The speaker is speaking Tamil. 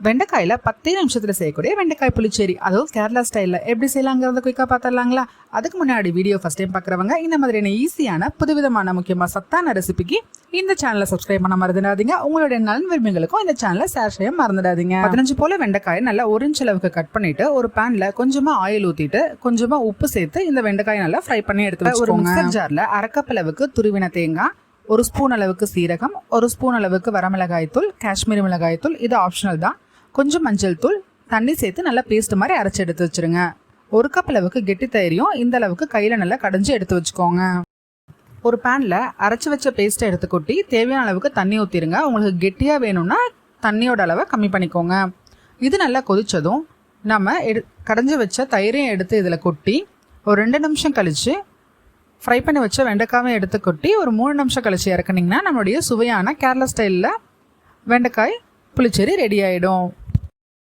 வெண்டைக்காயில் 10 நிமிஷத்தில் செய்யக்கூடிய வெண்டைக்காய் புளிச்சேரி, அதுவும் கேரளா ஸ்டைலில் எப்படி செய்யலாங்கிறத குயிக்காக பார்த்துடலாங்களா? அதுக்கு முன்னாடி வீடியோ ஃபஸ்ட் டைம் பார்க்குறவங்க இந்த மாதிரியான ஈஸியான புதுவிதமான முக்கியமாக சத்தான ரெசிபிக்கு இந்த சேனலை சப்ஸ்கிரைப் பண்ண மறந்துடாதீங்க. உங்களுடைய நலன் விரும்பிகளுக்கும் இந்த சேனலை ஷேர் செய்ய மறந்துடாதீங்க. 15 போல வெண்டைக்காயை நல்லா 1 இன்ச் அளவுக்கு கட் பண்ணிட்டு ஒரு பேனில் கொஞ்சமாக ஆயில் ஊற்றிட்டு கொஞ்சமாக உப்பு சேர்த்து இந்த வெண்டைக்காயை நல்லா ஃப்ரை பண்ணி எடுத்து ஒரு மிக்சர் ஜாரில் 1/2 கப் அளவுக்கு துருவின தேங்காய், 1 ஸ்பூன் அளவுக்கு சீரகம், 1 ஸ்பூன் அளவுக்கு வரமிளகாய் தூள், காஷ்மீரி மிளகாய் தூள், இது ஆப்ஷனல் தான், கொஞ்சம் மஞ்சள் தூள், தண்ணி சேர்த்து நல்லா பேஸ்ட் மாதிரி அரைச்சி எடுத்து வச்சுருங்க. 1 கப் அளவுக்கு கெட்டி தயிரையும் இந்த அளவுக்கு கையில் நல்லா கடைஞ்சி எடுத்து வச்சுக்கோங்க. ஒரு பேனில் அரைச்சி வச்ச பேஸ்ட்டை எடுத்து கொட்டி தேவையான அளவுக்கு தண்ணி ஊற்றிடுங்க. உங்களுக்கு கெட்டியாக வேணும்னா தண்ணியோட அளவை கம்மி பண்ணிக்கோங்க. இது நல்லா கொதித்ததும் நம்ம கடைஞ்சி வச்ச தயிரையும் எடுத்து இதில் கொட்டி ஒரு 2 நிமிஷம் கழித்து ஃப்ரை பண்ணி வச்ச வெண்டைக்காயை எடுத்து கொட்டி ஒரு 3 நிமிஷம் கழித்து இறக்குனிங்கன்னா நம்மளுடைய சுவையான கேரளா ஸ்டைலில் வெண்டைக்காய் புளிச்சேரி ரெடி ஆகிடும்.